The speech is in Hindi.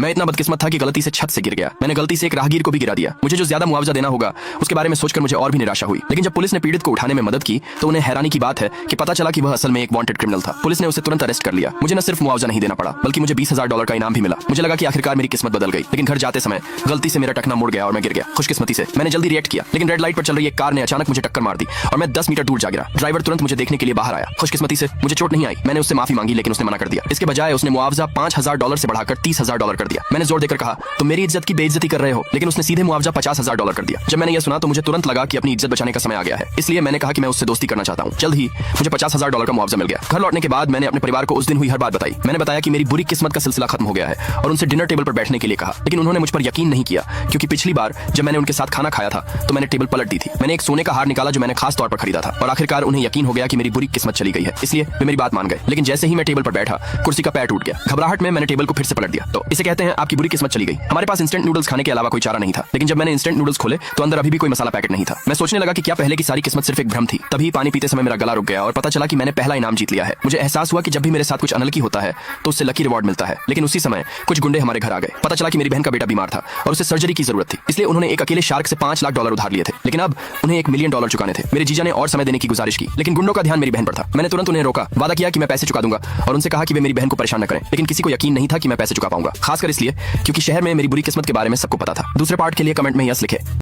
मैं इतना बदकिस्मत था कि गलती से छत से गिर गया। मैंने गलती से एक राहगीर को भी गिरा दिया। मुझे जो ज्यादा मुआवजा देना होगा उसके बारे में सोचकर मुझे और भी निराशा हुई। लेकिन जब पुलिस ने पीड़ित को उठाने में मदद की तो उन्हें हैरानी की बात है कि पता चला कि वह असल में एक वांटेड क्रिमिनल था। पुलिस ने उसे तुरंत अरेस्ट कर लिया। मुझे न सिर्फ मुआवजा नहीं देना पड़ा बल्कि मुझे $20,000 का इनाम भी मिला। मुझे लगा कि आखिरकार मेरी किस्मत बदल गई। लेकिन घर जाते समय गलती से मेरा टखना मुड़ गया और मैं गिर गया। खुशकिस्मती से मैंने जल्दी रिएक्ट किया, लेकिन रेड लाइट पर चल रही एक कार ने अचानक मुझे टक्कर मार दी और मैं 10 मीटर दूर जा गिरा। ड्राइवर तुरंत मुझे देखने के लिए बाहर आया। खुशकिस्मती से मुझे चोट नहीं आई। मैंने उससे माफी मांगी लेकिन उसने मना कर दिया। इसके बजाय उसने मुआवजा $5,000 से बढ़ाकर $30,000 कर दिया। मैंने जोर देकर कहा, तुम मेरी इज्जत की बेइज्जती कर रहे हो। लेकिन उसने सीधे मुआवजा $50,000 कर दिया। जब मैंने यह सुना तो मुझे तुरंत लगा कि अपनी इज्जत बचाने का समय आ गया है। इसलिए मैंने कहा कि मैं उससे दोस्ती करना चाहता हूँ। जल्द ही मुझे $50,000 का मुआवजा मिल गया। घर लौटने के बाद मैंने अपने परिवार को उस दिन हुई हर बात बताई। मैंने बताया कि मेरी बुरी किस्मत का सिलसिला खत्म हो गया है और उनसे डिनर टेबल पर बैठने के लिए कहा। लेकिन उन्होंने मुझ पर यकीन नहीं किया, क्योंकि पिछली बार जब मैंने उनके साथ खाना खाया था तो मैंने टेबल पलट दी थी। मैंने एक सोने का हार निकाला जो मैंने खास तौर पर खरीदा था और आखिरकार उन्हें यकीन हो गया कि मेरी बुरी किस्मत चली गई है। इसलिए वे मेरी बात मान गए। लेकिन जैसे ही मैं टेबल पर बैठा कुर्सी का पैर टूट गया। घबराहट में मैंने टेबल को फिर से पलट दिया। तो इसे कहते हैं आपकी बुरी किस्मत चली गई। हमारे पास इंस्टेंट नूडल्स खाने के अलावा कोई चारा नहीं था। लेकिन जब मैंने इंस्टेंट नूडल्स खोले तो अंदर अभी भी कोई मसाला पैकेट नहीं था। मैं सोचने लगा कि क्या पहले की सारी किस्मत सिर्फ एक भ्रम थी। तभी पानी पीते समय मेरा गला रुक गया और पता चला कि मैंने पहला इनाम जीत लिया है। मुझे एहसास हुआ कि जब भी मेरे साथ कुछ अनलकी होता है तो उससे लकी रिवॉर्ड मिलता है। लेकिन उसी समय कुछ गुंडे हमारे घर आ गए। पता चला कि मेरी बहन का बेटा बीमार था और उसे सर्जरी की जरूरत थी। इसलिए उन्होंने एक अकेले शार्क से $5 लाख उधार लिए थे। लेकिन अब उन्हें $1 मिलियन चुकाने थे। मेरे जीजा ने और समय देने की गुजारिश की, लेकिन गुंडों का ध्यान मेरी बहन पर था। मैंने तुरंत उन्हें रोका, वादा किया कि मैं पैसे चुका दूंगा और उनसे कहा कि वे मेरी बहन को परेशान न करें। लेकिन किसी को यकीन नहीं था कि मैं पैसे चुका पाऊंगा, खासकर इसलिए क्योंकि शहर में मेरी बुरी किस्मत के बारे में सबको पता था। दूसरे पार्ट के लिए कमेंट में यस लिखें।